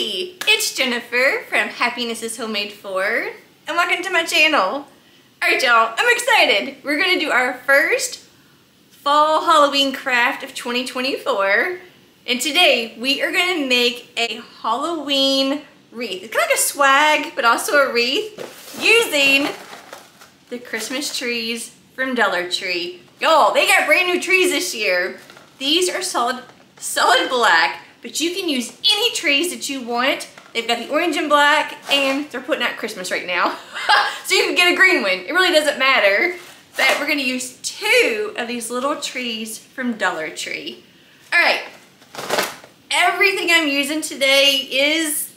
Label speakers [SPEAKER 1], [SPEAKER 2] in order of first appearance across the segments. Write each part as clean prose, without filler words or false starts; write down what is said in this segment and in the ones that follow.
[SPEAKER 1] Hey, it's Jennifer from Happiness is Homemade For, and welcome to my channel. Alright y'all, I'm excited. We're going to do our first fall Halloween craft of 2024, and today we are going to make a Halloween wreath. It's kind of like a swag, but also a wreath, using the Christmas trees from Dollar Tree. Y'all, they got brand new trees this year. These are solid black, but you can use any trees that you want. They've got the orange and black, and they're putting out Christmas right now. So you can get a green one. It really doesn't matter. But we're gonna use 2 of these little trees from Dollar Tree. All right, everything I'm using today is,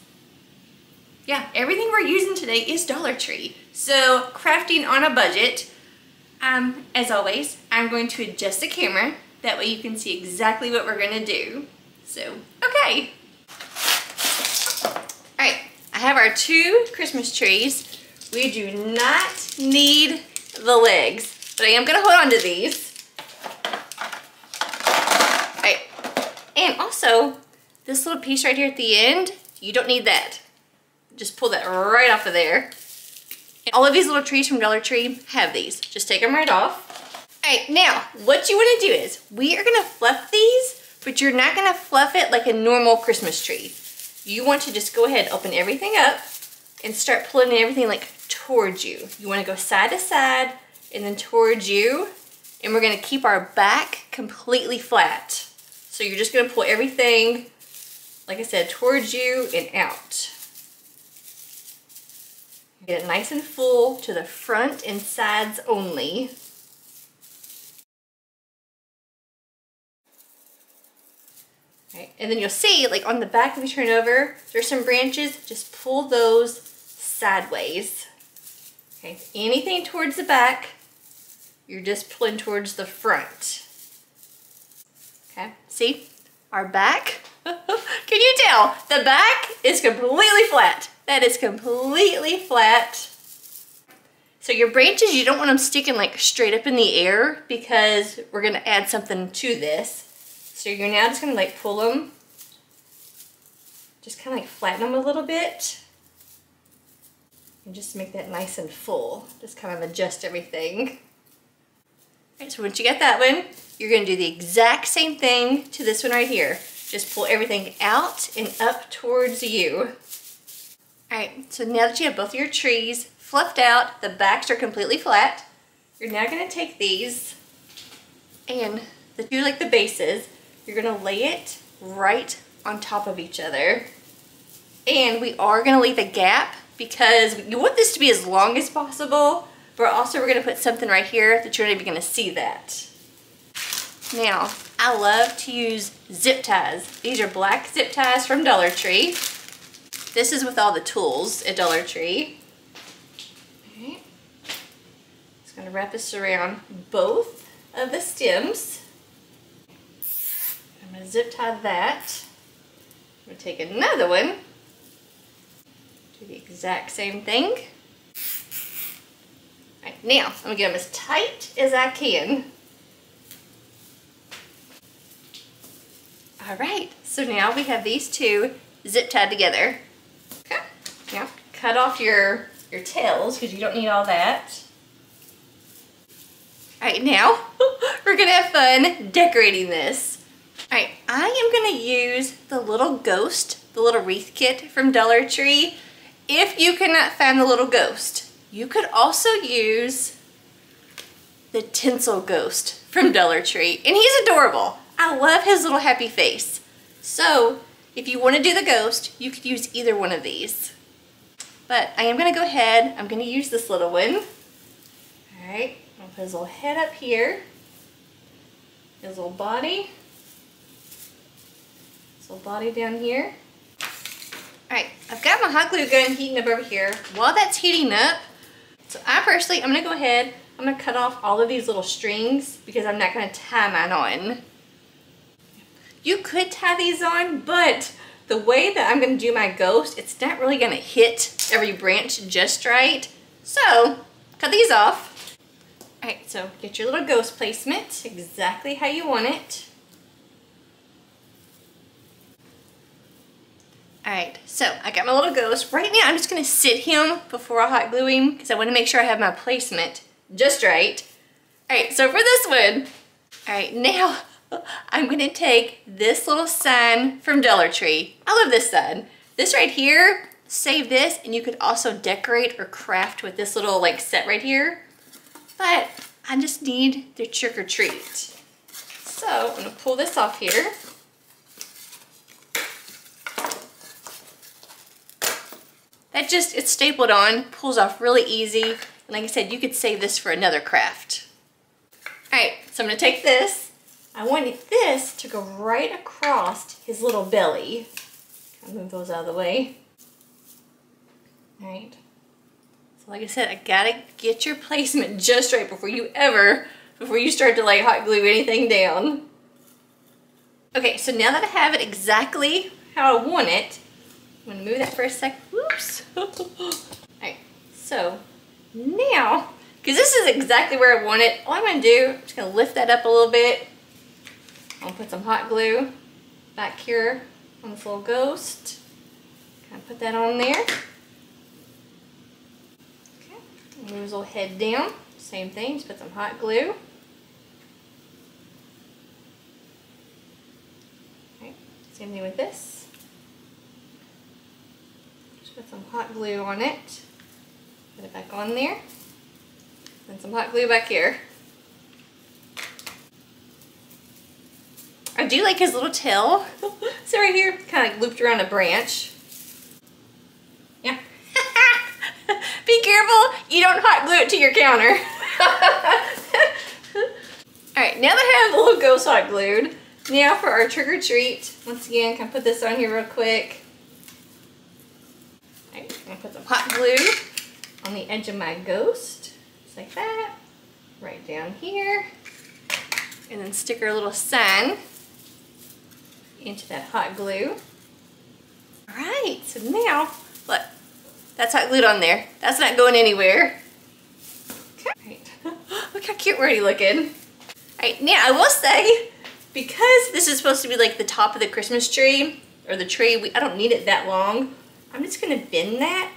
[SPEAKER 1] everything we're using today is Dollar Tree. So crafting on a budget. As always, I'm going to adjust the camera. That way you can see exactly what we're gonna do. So, okay. All right, I have our 2 Christmas trees. We do not need the legs, but I am gonna hold on to these. All right, and also, this little piece right here at the end, you don't need that. Just pull that right off of there. And all of these little trees from Dollar Tree have these. Just take them right off. All right, now, what you wanna do is, we are gonna fluff these, but you're not gonna fluff it like a normal Christmas tree. You want to just go ahead, open everything up, and start pulling everything like towards you. You wanna go side to side, and then towards you, and we're gonna keep our back completely flat. So you're just gonna pull everything, like I said, towards you and out. Get it nice and full to the front and sides only. Right, and then you'll see, like on the back, if you turn over, there's some branches, just pull those sideways. Okay, anything towards the back, you're just pulling towards the front. Okay, see, our back, can you tell? The back is completely flat. That is completely flat. So your branches, you don't want them sticking like straight up in the air because we're gonna add something to this. So you're now just gonna like pull them, just kind of like flatten them a little bit, and just make that nice and full. Just kind of adjust everything. All right, so once you get that one, you're gonna do the exact same thing to this one right here. Just pull everything out and up towards you. All right, so now that you have both of your trees fluffed out, the backs are completely flat, you're now gonna take these and do like the bases. You're gonna lay it right on top of each other. And we are gonna leave a gap because you want this to be as long as possible, but also we're gonna put something right here that you're not even gonna see that. Now, I love to use zip ties. These are black zip ties from Dollar Tree. This is with all the tools at Dollar Tree. Okay. Just gonna wrap this around both of the stems. I'm gonna zip tie that. I'm gonna take another one. Do the exact same thing. All right, now, I'm gonna get them as tight as I can. All right, so now we have these 2 zip tied together. Okay, now cut off your tails because you don't need all that. All right, now we're gonna have fun decorating this. All right, I am gonna use the little ghost, the little wreath kit from Dollar Tree. If you cannot find the little ghost, you could also use the tinsel ghost from Dollar Tree. And he's adorable. I love his little happy face. So if you wanna do the ghost, you could use either one of these. But I am gonna go ahead, I'm gonna use this little one. All right, I'll put his little head up here, his little body. Little body down here. All right, I've got my hot glue gun heating up over here. While that's heating up, so I'm gonna go ahead, I'm gonna cut off all of these little strings because I'm not gonna tie mine on. You could tie these on, but the way that I'm gonna do my ghost, it's not really gonna hit every branch just right. So, cut these off. All right, so get your little ghost placement exactly how you want it. Alright, so I got my little ghost. Right now I'm just going to sit him before I hot glue him because I want to make sure I have my placement just right. Alright, so for this one, alright, now I'm going to take this little sign from Dollar Tree. I love this sign. This right here, save this, and you could also decorate or craft with this little like set right here. But I just need the trick or treat. So I'm going to pull this off here. That just, it's stapled on, pulls off really easy. And like I said, you could save this for another craft. Alright, so I'm gonna take this. I wanted this to go right across his little belly. I'll move those out of the way. Alright. So like I said, I gotta get your placement just right before you start to like hot glue anything down. Okay, so now that I have it exactly how I want it, I'm gonna move that for a sec. Whoops. Alright, so now, because this is exactly where I want it, all I'm gonna do, I'm just gonna lift that up a little bit. I'm gonna put some hot glue back here on this little ghost. Kind of put that on there. Okay, move his little head down. Same thing, just put some hot glue. Okay, same thing with this. Put some hot glue on it. Put it back on there. And some hot glue back here. I do like his little tail. So right here, kind of like looped around a branch. Yeah. Be careful, you don't hot glue it to your counter. Alright, now that I have the little ghost hot glued, now for our trick or treat. Once again, can I put this on here real quick? I'm going to put some hot glue on the edge of my ghost, just like that, right down here, and then stick our little sign into that hot glue. Alright, so now, look, that's hot glued on there. That's not going anywhere. Okay. Look how cute we're already looking. Alright, now I will say, because this is supposed to be like the top of the Christmas tree, or the tree, I don't need it that long. I'm just going to bend that,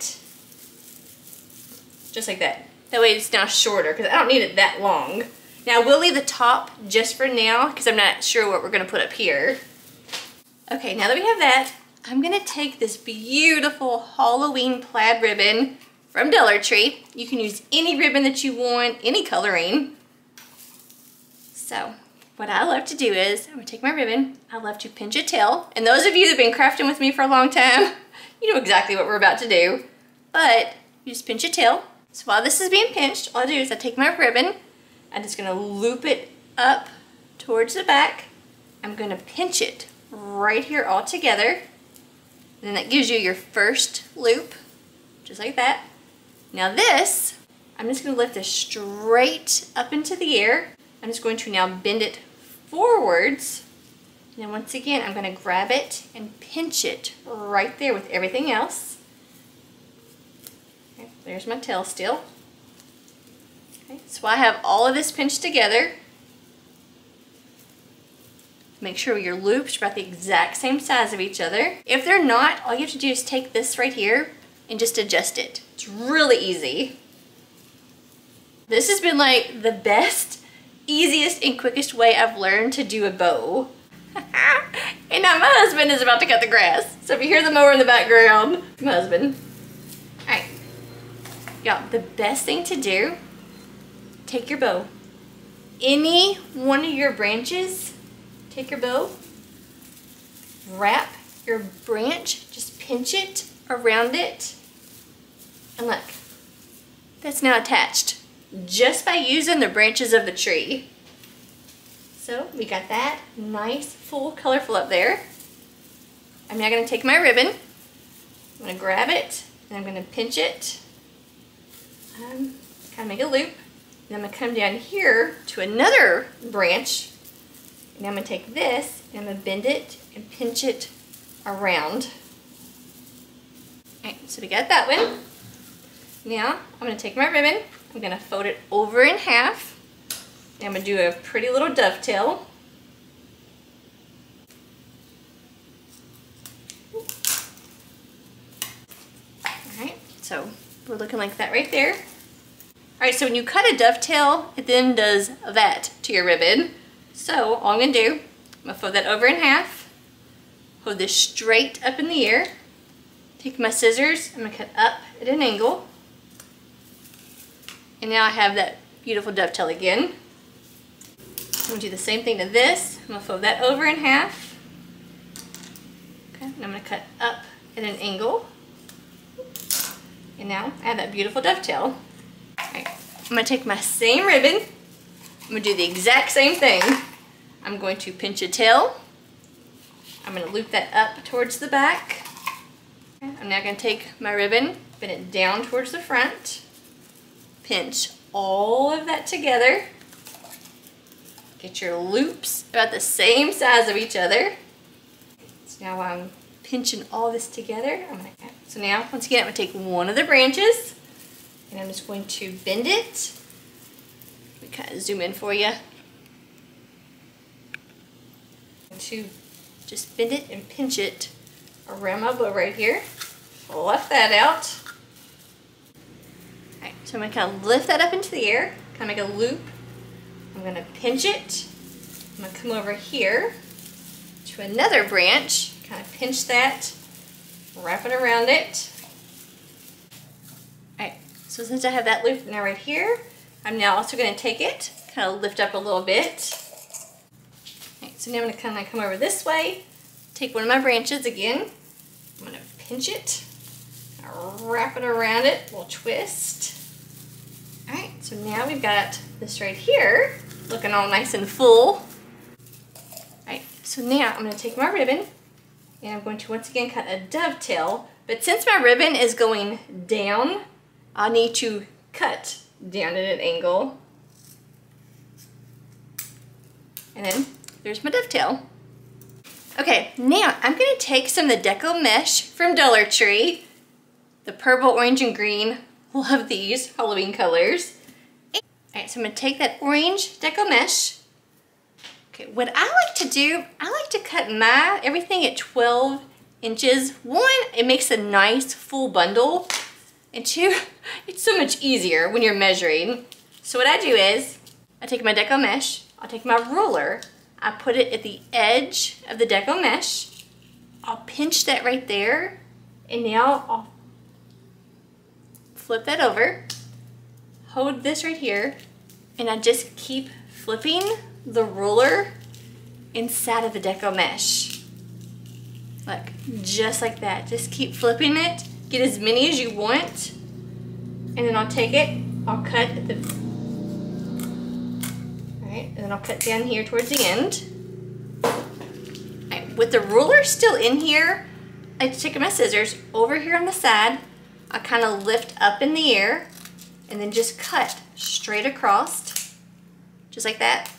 [SPEAKER 1] just like that. That way it's now shorter, because I don't need it that long. Now, we'll leave the top just for now, because I'm not sure what we're going to put up here. Okay, now that we have that, I'm going to take this beautiful Halloween plaid ribbon from Dollar Tree. You can use any ribbon that you want, any coloring. So, what I love to do is, I'm going to take my ribbon, I love to pinch a tail. And those of you that have been crafting with me for a long time, you know exactly what we're about to do. But you just pinch a tail. So while this is being pinched, all I do is I take my ribbon, I'm just going to loop it up towards the back. I'm going to pinch it right here all together. And then that gives you your first loop, just like that. Now this, I'm just going to lift this straight up into the air. I'm just going to now bend it forwards. And then once again, I'm going to grab it and pinch it right there with everything else. Okay, there's my tail still. Okay, so I have all of this pinched together. Make sure your loops are about the exact same size of each other. If they're not, all you have to do is take this right here and just adjust it. It's really easy. This has been like the best, easiest, and quickest way I've learned to do a bow. And now my husband is about to cut the grass. So if you hear the mower in the background, my husband. Alright. Y'all, the best thing to do, take your bow. Any one of your branches, take your bow, wrap your branch, just pinch it around it, and look, that's now attached just by using the branches of the tree. So we got that nice, full, colorful up there. I'm now going to take my ribbon, I'm going to grab it, and I'm going to pinch it, kind of make a loop, and I'm going to come down here to another branch. Now I'm going to take this and I'm going to bend it and pinch it around. Alright, so we got that one. Now I'm going to take my ribbon, I'm going to fold it over in half, and I'm going to do a pretty little dovetail. so we're looking like that right there. All right, so when you cut a dovetail, it then does that to your ribbon. So all I'm gonna do, I'm gonna fold that over in half, hold this straight up in the air, take my scissors, I'm gonna cut up at an angle, and now I have that beautiful dovetail again. I'm gonna do the same thing to this. I'm gonna fold that over in half. Okay, and I'm gonna cut up at an angle. And now I have that beautiful dovetail. Right. I'm gonna take my same ribbon. I'm gonna do the exact same thing. I'm going to pinch a tail. I'm gonna loop that up towards the back. Okay. I'm now gonna take my ribbon, bend it down towards the front, pinch all of that together. Get your loops about the same size of each other. So now I'm pinching all this together. So now, once again, I'm gonna take one of the branches and I'm just going to bend it. Let me kind of zoom in for you. To just bend it and pinch it around my bow right here. Fluff that out. Alright, so I'm gonna kind of lift that up into the air, kind of make a loop. I'm gonna pinch it. I'm gonna come over here to another branch, kind of pinch that, wrap it around it. Alright, so since I have that loop now right here, I'm now also gonna take it, kind of lift up a little bit. Alright, so now I'm gonna kind of come over this way, take one of my branches again, I'm gonna pinch it, wrap it around it, a little twist. Alright, so now we've got this right here, looking all nice and full. Alright, so now I'm going to take my ribbon, and I'm going to once again cut a dovetail, but since my ribbon is going down, I need to cut down at an angle. And then there's my dovetail. Okay, now I'm going to take some of the deco mesh from Dollar Tree, the purple, orange, and green. Love these Halloween colors. Alright, so I'm going to take that orange deco mesh. Okay, what I like to do, I like to cut everything at 12 inches. One, it makes a nice full bundle. And two, it's so much easier when you're measuring. So what I do is, I take my deco mesh, I'll take my ruler, I put it at the edge of the deco mesh, I'll pinch that right there, and now I'll flip that over, hold this right here, and I just keep flipping the ruler inside of the deco mesh. Look, just like that. Just keep flipping it, get as many as you want, and then I'll take it, I'll cut at the, alright, and then I'll cut down here towards the end. Alright, with the ruler still in here, I take my scissors over here on the side, I kind of lift up in the air and then just cut straight across, just like that.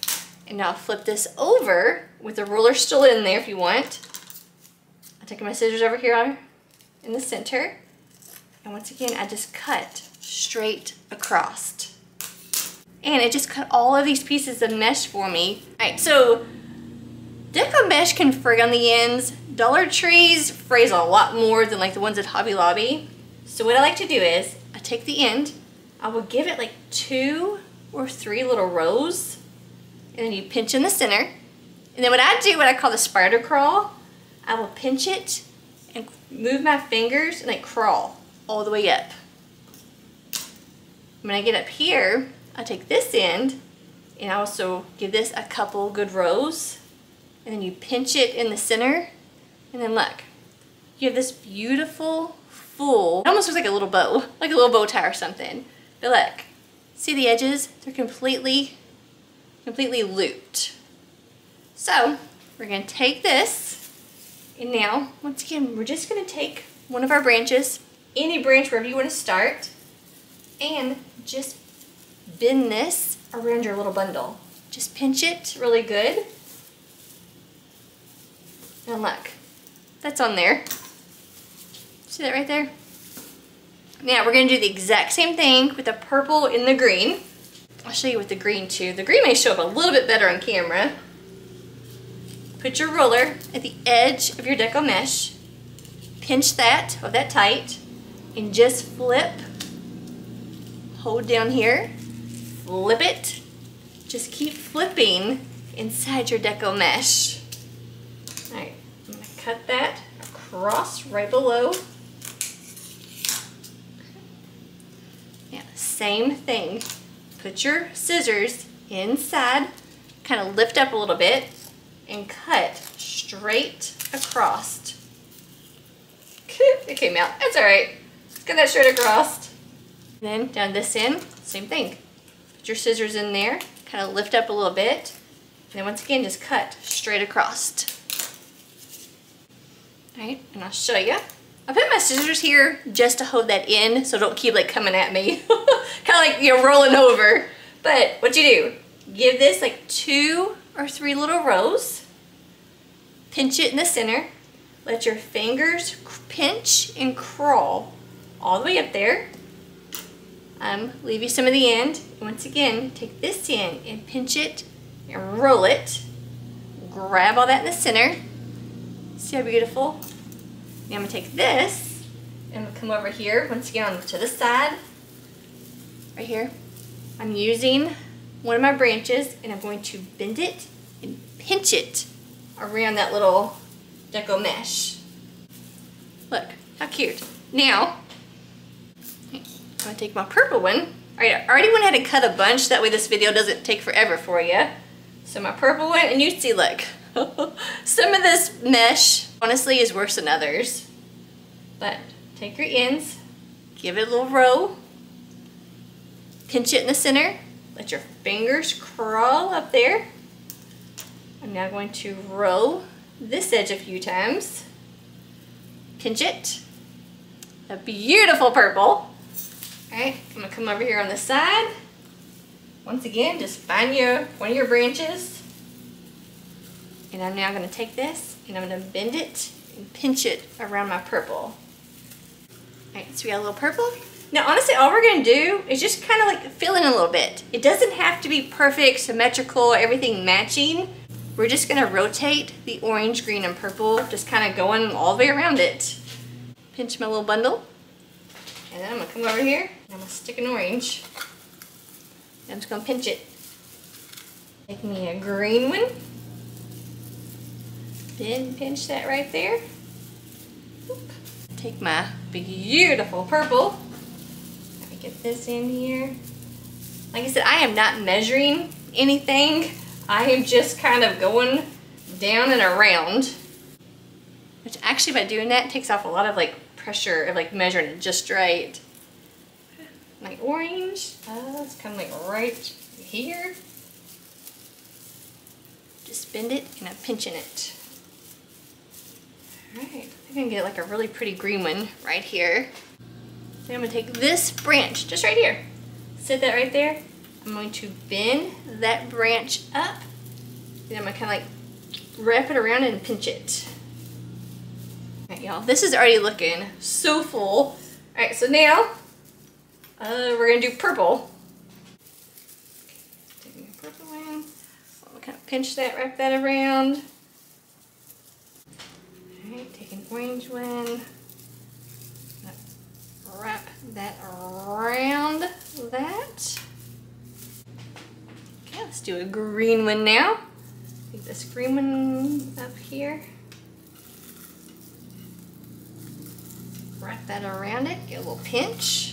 [SPEAKER 1] And now I'll flip this over with the ruler still in there if you want. I'm taking my scissors over here in the center. And once again, I just cut straight across. And it just cut all of these pieces of mesh for me. All right, so deco mesh can fray on the ends. Dollar Trees frays a lot more than like the ones at Hobby Lobby. So what I like to do is, I take the end, I will give it like 2 or 3 little rows, and then you pinch in the center. And then what I do, what I call the spider crawl, I will pinch it and move my fingers and I crawl all the way up. When I get up here, I take this end and I also give this a couple good rows, and then you pinch it in the center, and then look, you have this beautiful full, it almost looks like a little bow, like a little bow tie or something. But look, see the edges? They're completely looped. So we're gonna take this, and now, once again, we're just gonna take one of our branches, any branch wherever you wanna start, and just bend this around your little bundle. Just pinch it really good. And look, that's on there. See that right there? Now we're gonna do the exact same thing with the purple and the green. I'll show you with the green too. The green may show up a little bit better on camera. Put your ruler at the edge of your deco mesh. Pinch that, hold that tight. and just flip. Hold down here, flip it. Just keep flipping inside your deco mesh. All right, I'm gonna cut that across right below. Yeah, same thing. Put your scissors inside, kind of lift up a little bit, and cut straight across. It came out, that's all right. Cut that straight across. Then down this end, same thing. Put your scissors in there, kind of lift up a little bit, and then once again, just cut straight across. All right, and I'll show you. I put my scissors here just to hold that in so don't keep like coming at me. Kind of like you're rolling over. But what you do, give this like 2 or 3 little rows, pinch it in the center, let your fingers pinch and crawl all the way up there. Leave you some of the end. Once again, take this end and pinch it and roll it. Grab all that in the center. See how beautiful? Now I'm gonna take this and I'm gonna come over here, once again to the side, right here. I'm using one of my branches and I'm going to bend it and pinch it around that little deco mesh. Look, how cute. Now, I'm gonna take my purple one. All right, I already went ahead and cut a bunch, that way this video doesn't take forever for you. So my purple one, and you see, look, some of this mesh, honestly, is worse than others. But take your ends, give it a little roll, pinch it in the center, let your fingers crawl up there. I'm now going to roll this edge a few times, pinch it, a beautiful purple. All right, I'm gonna come over here on the side. Once again, just find one of your branches. And I'm now gonna take this and I'm gonna bend it and pinch it around my purple. All right, so we got a little purple. Now, honestly, all we're gonna do is just kind of like fill in a little bit. It doesn't have to be perfect, symmetrical, everything matching. We're just gonna rotate the orange, green, and purple, just kind of going all the way around it. Pinch my little bundle. And then I'm gonna come over here and I'm gonna stick an orange. I'm just gonna pinch it. Take me a green one. Then pinch that right there. Take my beautiful purple. Let me get this in here. Like I said, I am not measuring anything. I am just kind of going down and around. Which actually, by doing that, takes off a lot of like pressure of like measuring it just right. My orange, it's kind of like right here. Just bend it and I'm pinching it. All right, I'm gonna get like a really pretty green one right here. So I'm gonna take this branch, just right here. Set that right there. I'm going to bend that branch up. Then I'm gonna kind of like wrap it around and pinch it. All right, y'all, this is already looking so full. All right, so now we're gonna do purple. Taking the purple one, I'll kind of pinch that, wrap that around. All right, take an orange one, wrap that around that. Okay, let's do a green one now. Take this green one up here. Wrap that around it, get a little pinch.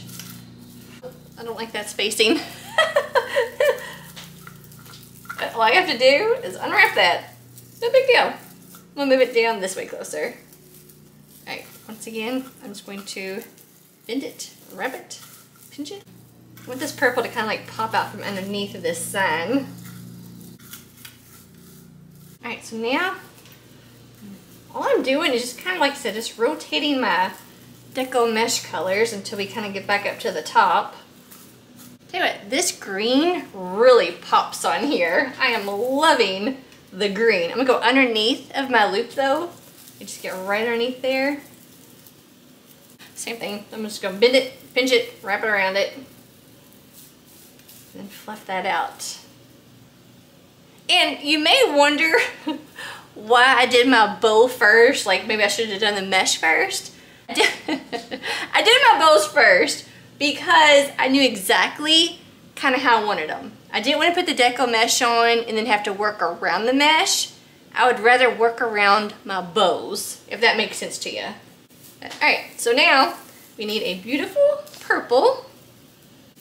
[SPEAKER 1] I don't like that spacing. But all I have to do is unwrap that. No big deal. I'm gonna move it down this way closer. All right, once again, I'm just going to bend it, wrap it, pinch it. I want this purple to kind of like pop out from underneath of this sign. All right, so now, all I'm doing is just kind of like I said, just rotating my deco mesh colors until we kind of get back up to the top. Tell you what, this green really pops on here. I am loving the green. I'm gonna go underneath of my loop though. You just get right underneath there. Same thing, I'm just gonna bend it, pinch it, wrap it around it, and fluff that out. And you may wonder why I did my bow first, like maybe I should have done the mesh first. I did my bows first because I knew exactly kind of how I wanted them. I didn't want to put the deco mesh on and then have to work around the mesh. I would rather work around my bows, if that makes sense to you. Alright, so now we need a beautiful purple.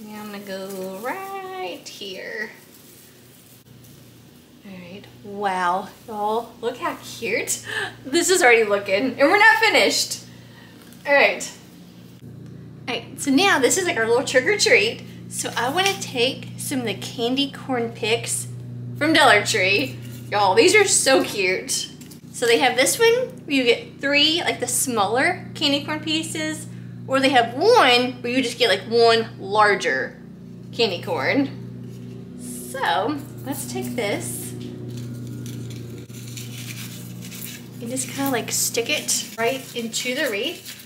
[SPEAKER 1] Now I'm going to go right here. Alright, wow, y'all, look how cute. This is already looking, and we're not finished. Alright. Alright, so now this is like our little trick or treat. So I want to take some of the candy corn picks from Dollar Tree. Y'all, these are so cute. So they have this one where you get 3, like the smaller candy corn pieces, or they have one where you just get like 1 larger candy corn. So let's take this and just kind of like stick it right into the wreath.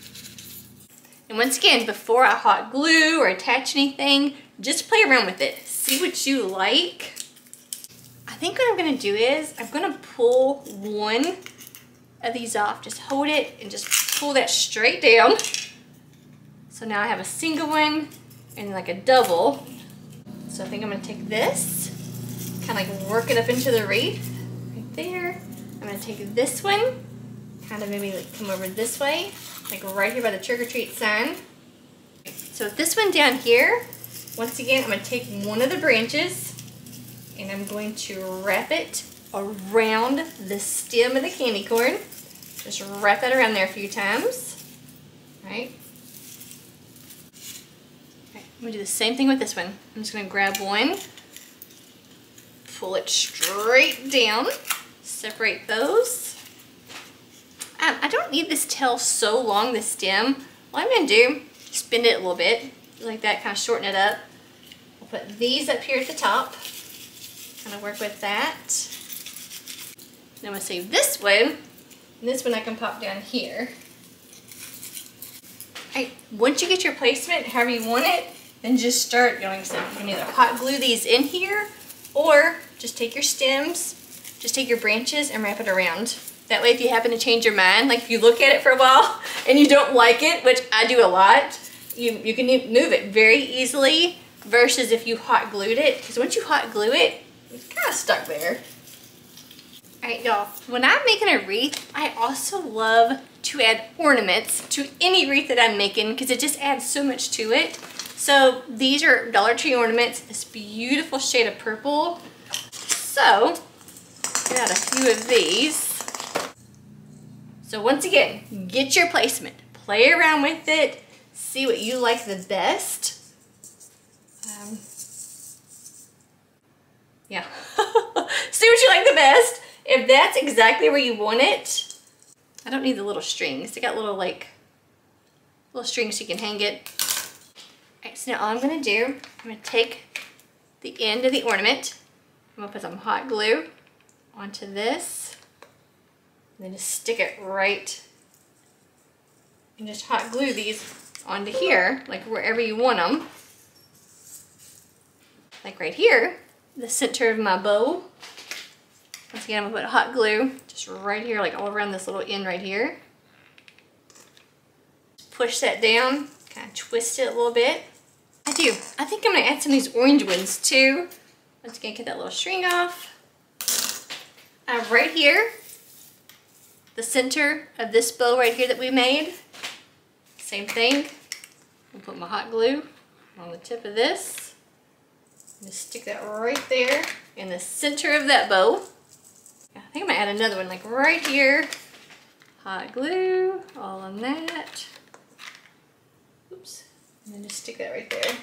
[SPEAKER 1] And once again, before I hot glue or attach anything, just play around with it. See what you like. I think what I'm gonna do is, I'm gonna pull one of these off. Just hold it and just pull that straight down. So now I have a single one and like a double. So I think I'm gonna take this, kind of like work it up into the wreath, right there. I'm gonna take this one, kind of maybe like come over this way, like right here by the trick or treat sign. So with this one down here, once again, I'm going to take one of the branches and I'm going to wrap it around the stem of the candy corn. Just wrap that around there a few times. Alright. I'm going to do the same thing with this one. I'm just going to grab one, pull it straight down, separate those. I don't need this tail so long, the stem. What I'm going to do, spin it a little bit, like that, kind of shorten it up. I'll put these up here at the top, kind of work with that. Then I'm going to save this one, and this one I can pop down here. Alright, once you get your placement however you want it, then just start, like I said, you can either hot glue these in here, or just take your stems, just take your branches and wrap it around. That way if you happen to change your mind, like if you look at it for a while and you don't like it, which I do a lot, you can move it very easily versus if you hot glued it, because once you hot glue it, it's kind of stuck there. Alright y'all, when I'm making a wreath, I also love to add ornaments to any wreath that I'm making because it just adds so much to it. So these are Dollar Tree ornaments, this beautiful shade of purple. So, get out a few of these. So once again, get your placement, play around with it, see what you like the best. Yeah, see what you like the best. If that's exactly where you want it, I don't need the little strings. They got little strings so you can hang it. All right, so now all I'm gonna do, I'm gonna take the end of the ornament, I'm gonna put some hot glue onto this, and then just stick it right, and just hot glue these onto here, like wherever you want them. Like right here, the center of my bow. Once again, I'm gonna put hot glue just right here, like all around this little end right here. Push that down, kind of twist it a little bit. I think I'm gonna add some of these orange ones too. Once again, get that little string off. Right here, the center of this bow right here that we made, same thing. I'll put my hot glue on the tip of this. Just stick that right there in the center of that bow. I think I'm gonna add another one like right here. Hot glue, all on that. Oops, and then just stick that right there.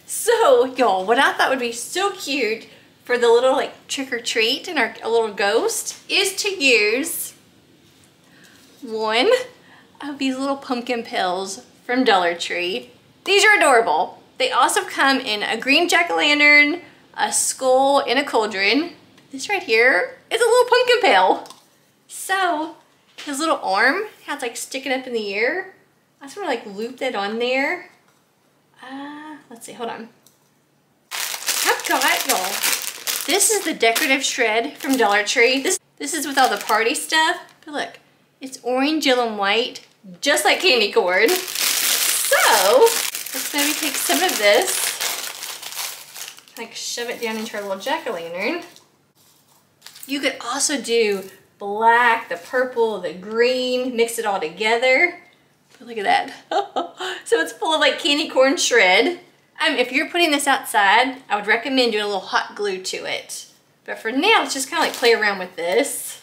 [SPEAKER 1] So y'all, what I thought would be so cute for the little like trick or treat and our little ghost is to use one of these little pumpkin pills from Dollar Tree. These are adorable. They also come in a green jack-o'-lantern, a skull, and a cauldron. This right here is a little pumpkin pill. So his little arm, how it's like sticking up in the air, I just want to like loop that on there. Let's see, hold on. I've got, y'all, this is the decorative shred from Dollar Tree. This is with all the party stuff, but look, It's orange, yellow, and white, just like candy corn. So let's maybe take some of this, like shove it down into our little jack-o'-lantern. You could also do black, the purple, the green, mix it all together. Look at that. So it's full of like candy corn shred. If you're putting this outside, I would recommend doing a little hot glue to it. But for now, let's just kind of like play around with this.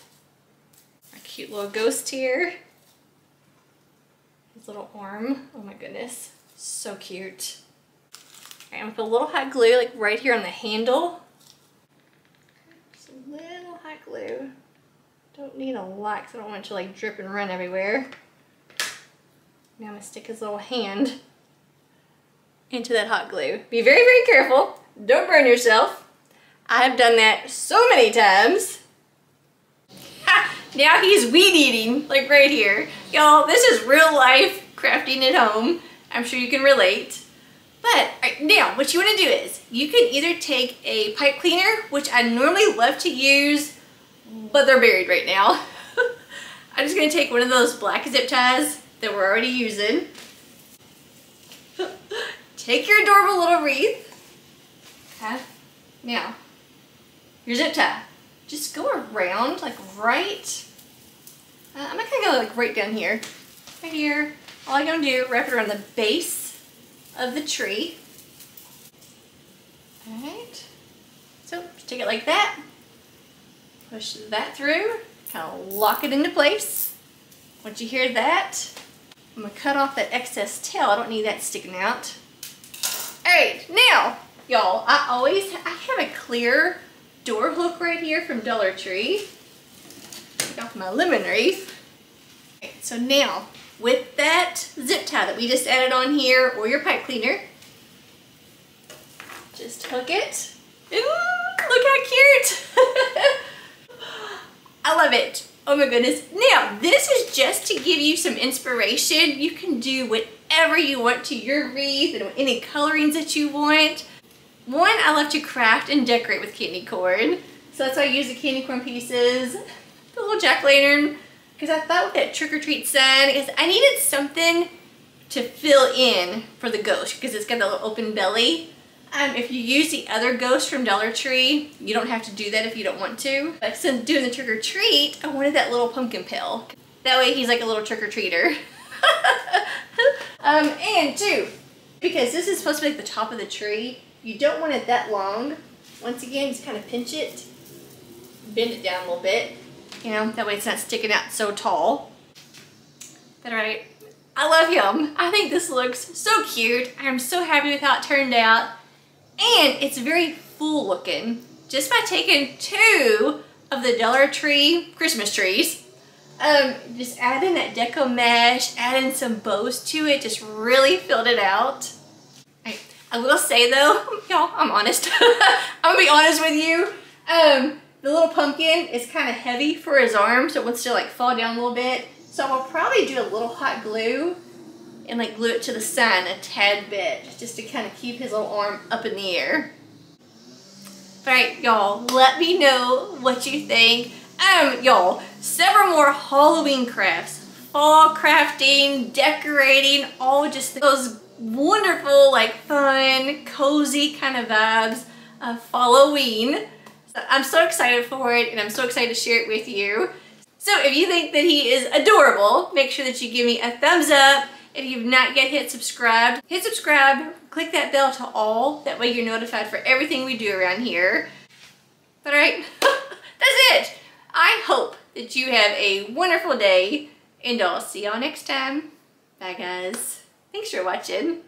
[SPEAKER 1] Our cute little ghost here. His little arm. Oh my goodness. So cute. All right, I'm gonna put a little hot glue like right here on the handle. Just a little hot glue. Don't need a lot because I don't want it to like drip and run everywhere. Now I'm gonna stick his little hand into that hot glue. Be very, very careful. Don't burn yourself. I have done that so many times. Ha! Now he's weed eating, like right here. Y'all, this is real life crafting at home. I'm sure you can relate. But right, now what you wanna do is, you can either take a pipe cleaner, which I normally love to use, but they're buried right now. I'm just gonna take one of those black zip ties that we're already using. Take your adorable little wreath. Okay. Now, your zip tie. Just go around, like right. I'm not gonna go like right down here. Right here. All I'm gonna do, wrap it around the base of the tree. Alright. So, just take it like that. Push that through. Kind of lock it into place. Once you hear that, I'm gonna cut off that excess tail. I don't need that sticking out. Alright, now, y'all, I have a clear door hook right here from Dollar Tree. Take off my lemon wreath. Okay, so now, with that zip tie that we just added on here, or your pipe cleaner, just hook it. Ooh, look how cute! I love it. Oh my goodness. Now, this is just to give you some inspiration. You can do whatever you want to your wreath and any colorings that you want. One, I love to craft and decorate with candy corn. So that's why I use the candy corn pieces, the little jack-o'-lantern, because I thought with that trick-or-treat sign, because I needed something to fill in for the ghost, because it's got a little open belly. If you use the other ghost from Dollar Tree, you don't have to do that if you don't want to. But since doing the trick-or-treat, I wanted that little pumpkin pill. That way he's like a little trick-or-treater. And two, because this is supposed to be like the top of the tree, you don't want it that long. Once again, just kind of pinch it, bend it down a little bit, you know, that way it's not sticking out so tall. But alright, I love him. I think this looks so cute. I'm so happy with how it turned out. And it's very full looking. Just by taking 2 of the Dollar Tree Christmas trees, just adding that deco mesh, adding some bows to it, just really filled it out. I will say though, y'all, I'm honest. I'm gonna be honest with you. The little pumpkin is kind of heavy for his arm, so it wants to like fall down a little bit. So I'll probably do a little hot glue and like glue it to the sign a tad bit, just to kind of keep his little arm up in the air. Alright, y'all, let me know what you think. Y'all, several more Halloween crafts, fall crafting, decorating, all just those wonderful, like fun, cozy kind of vibes of Halloween. So I'm so excited for it, and I'm so excited to share it with you. So if you think that he is adorable, make sure that you give me a thumbs up. If you've not yet hit subscribe, click that bell to all. That way you're notified for everything we do around here. But alright, that's it. I hope that you have a wonderful day, and I'll see y'all next time. Bye guys. Thanks for watching.